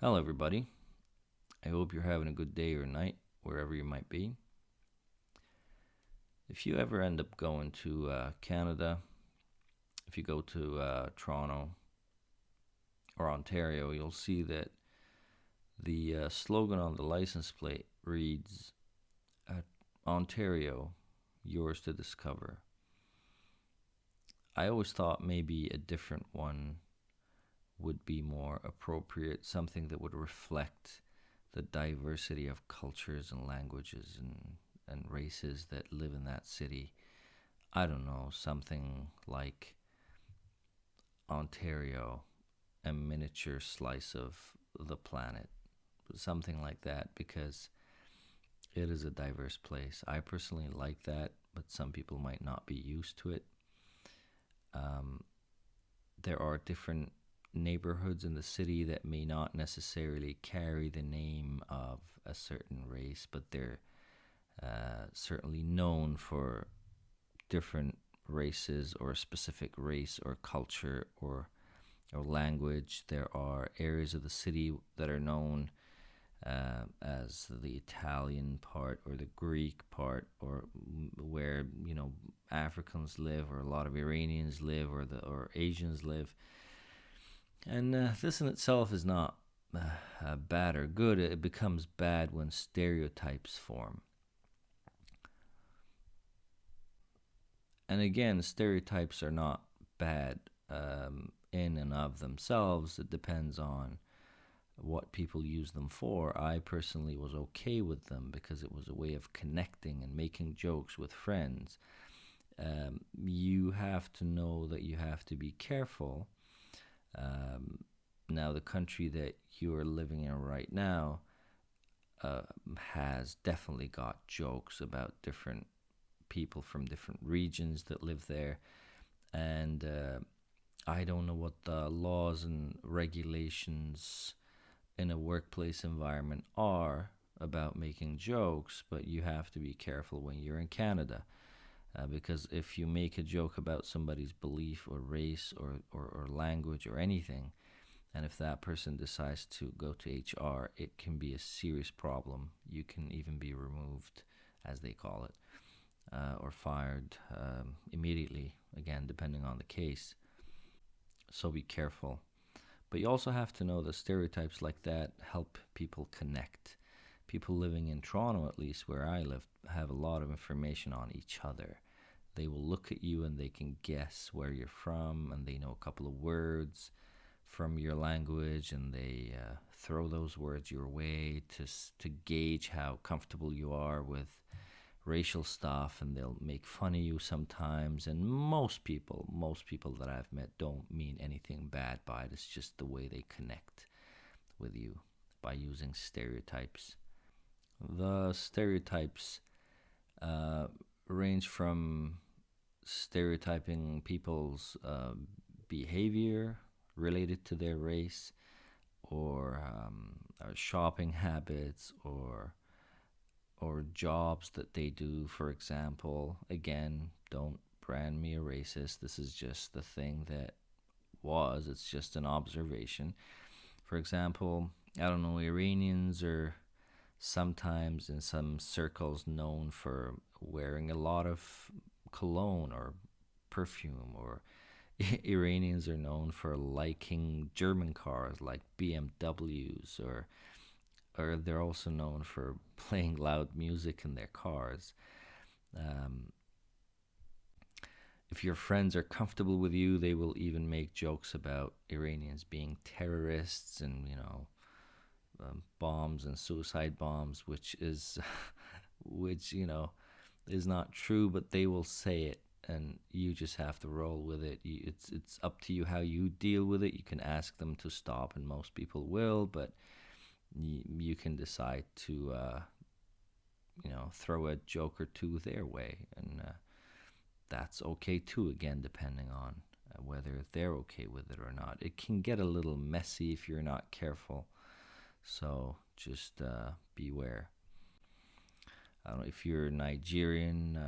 Hello, everybody. I hope you're having a good day or night, wherever you might be. If you ever end up going to Canada, if you go to Toronto or Ontario, you'll see that the slogan on the license plate reads Ontario, yours to discover. I always thought maybe a different one would be more appropriate, something that would reflect the diversity of cultures and languages and races that live in that city. I don't know, something like Ontario, a miniature slice of the planet, something like that, because it is a diverse place. I personally like that, but some people might not be used to it. Um, there are different neighborhoods in the city that may not necessarily carry the name of a certain race, but they're certainly known for different races or a specific race or culture or language. There are areas of the city that are known as the Italian part or the Greek part, or where Africans live, or a lot of Iranians live, or Asians live. And this in itself is not bad or good. It becomes bad when stereotypes form. And again, stereotypes are not bad in and of themselves. It depends on what people use them for. I personally was okay with them because it was a way of connecting and making jokes with friends. You have to know that you have to be careful. Um, Now, the country that you are living in right now uh, has definitely got jokes about different people from different regions that live there. And I don't know what the laws and regulations in a workplace environment are about making jokes, but you have to be careful when you're in Canada. Because if you make a joke about somebody's belief or race or language or anything, and if that person decides to go to HR, it can be a serious problem. You can even be removed, as they call it, or fired immediately, again, depending on the case. So be careful. But you also have to know that stereotypes like that help people connect. People living in Toronto, at least where I live, have a lot of information on each other. They will look at you and they can guess where you're from, and they know a couple of words from your language, and they throw those words your way to gauge how comfortable you are with racial stuff, and they'll make fun of you sometimes. And most people that I've met don't mean anything bad by it. It's just the way they connect with you by using stereotypes. The stereotypes uh, range from stereotyping people's behavior related to their race, or shopping habits, or jobs that they do. For example, again, don't brand me a racist. This is just the thing that was. It's just an observation. For example, I don't know, Iranians are sometimes in some circles known for wearing a lot of cologne or perfume, or Iranians are known for liking German cars like BMWs, or they're also known for playing loud music in their cars. Um, if your friends are comfortable with you, they will even make jokes about Iranians being terrorists, and bombs and suicide bombs, which is which is not true, but they will say it, and you just have to roll with it. It's up to you how you deal with it. You can ask them to stop, and most people will, but you can decide to throw a joke or two their way, and that's okay too. Again, depending on whether they're okay with it or not. It can get a little messy if you're not careful, so just beware. I don't know if you're Nigerian.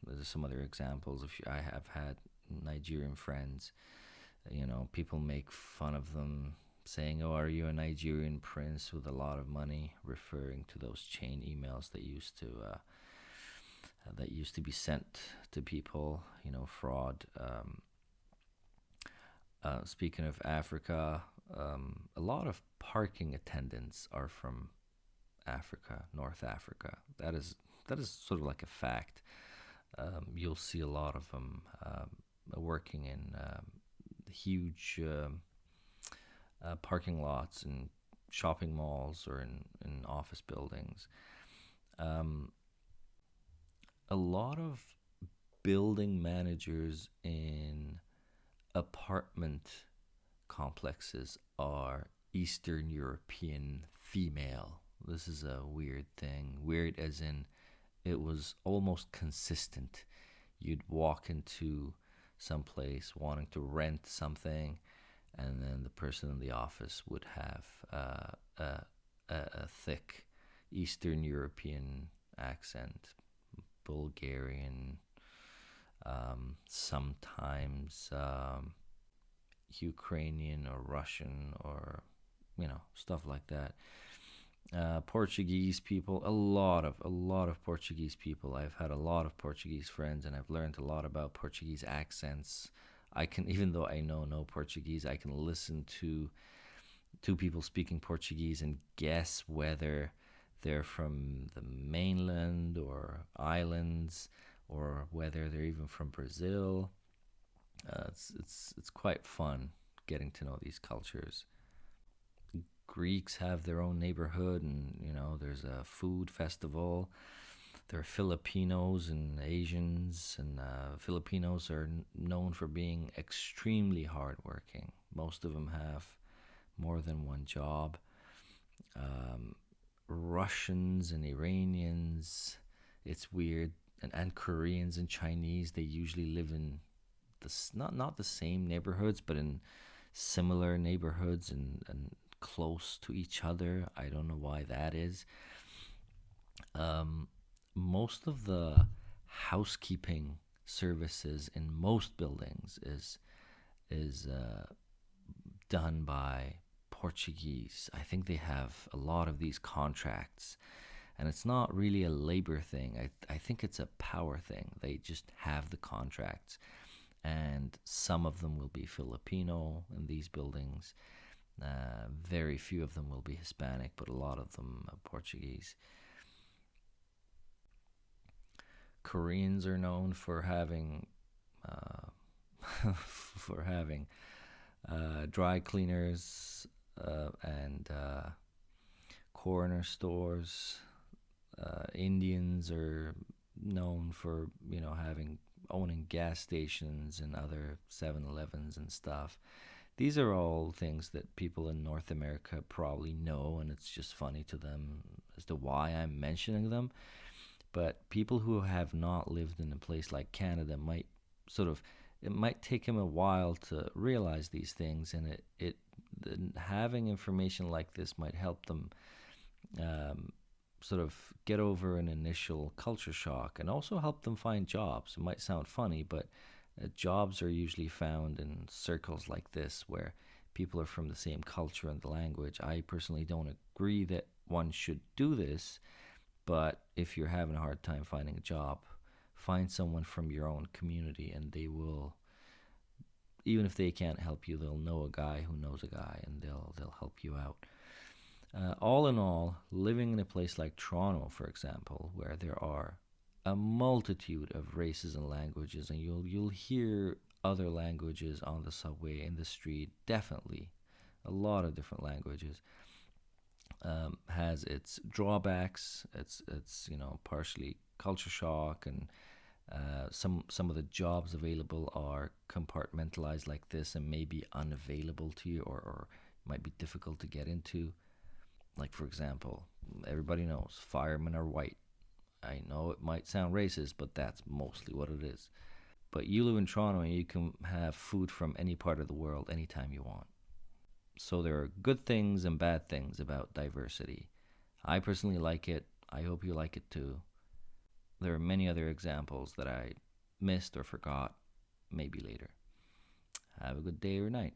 There's some other examples. I have had Nigerian friends, people make fun of them saying, "Oh, are you a Nigerian prince with a lot of money?" referring to those chain emails that used to be sent to people. Fraud. Speaking of Africa, a lot of parking attendants are from Africa, North Africa. That is sort of like a fact. You'll see a lot of them working in huge parking lots in shopping malls or in office buildings. Um, a lot of building managers in apartment complexes are Eastern European female. This is a weird thing. Weird as in it was almost consistent. You'd walk into some place wanting to rent something, and then the person in the office would have a thick Eastern European accent, Bulgarian, sometimes Ukrainian or Russian or stuff like that. Portuguese people, a lot of Portuguese people. I've had a lot of Portuguese friends, and I've learned a lot about Portuguese accents. I can, even though I know no Portuguese, I can listen to two people speaking Portuguese and guess whether they're from the mainland or islands, or whether they're even from Brazil. It's quite fun getting to know these cultures. Greeks have their own neighborhood, and there's a food festival. There are Filipinos and Asians, and Filipinos are known for being extremely hardworking. Most of them have more than one job. Um, Russians and Iranians, it's weird, and Koreans and Chinese, they usually live in not the same neighborhoods, but in similar neighborhoods and close to each other. I don't know why that is. Um, Most of the housekeeping services in most buildings is done by Portuguese. I think they have a lot of these contracts, and it's not really a labor thing. I think it's a power thing. They just have the contracts, and some of them will be Filipino in these buildings. Very few of them will be Hispanic, but a lot of them are Portuguese. Koreans are known for having for having dry cleaners and corner stores. Indians are known for having owning gas stations and other 7-Elevens and stuff. These are all things that people in North America probably know, and it's just funny to them as to why I'm mentioning them. But people who have not lived in a place like Canada might it might take them a while to realize these things, and having information like this might help them um, sort of get over an initial culture shock, and also help them find jobs. It might sound funny, but jobs are usually found in circles like this where people are from the same culture and the language. I personally don't agree that one should do this, but if you're having a hard time finding a job, find someone from your own community, and they will, even if they can't help you, they'll know a guy who knows a guy, and they'll help you out. All in all, living in a place like Toronto, for example, where there are a multitude of races and languages, and you'll hear other languages on the subway, in the street, definitely a lot of different languages. Has its drawbacks. It's partially culture shock, and some of the jobs available are compartmentalized like this and may be unavailable to you, or might be difficult to get into. Like, for example, everybody knows firemen are white. I know it might sound racist, but that's mostly what it is. But you live in Toronto, and you can have food from any part of the world anytime you want. So there are good things and bad things about diversity. I personally like it. I hope you like it too. There are many other examples that I missed or forgot, maybe later. Have a good day or night.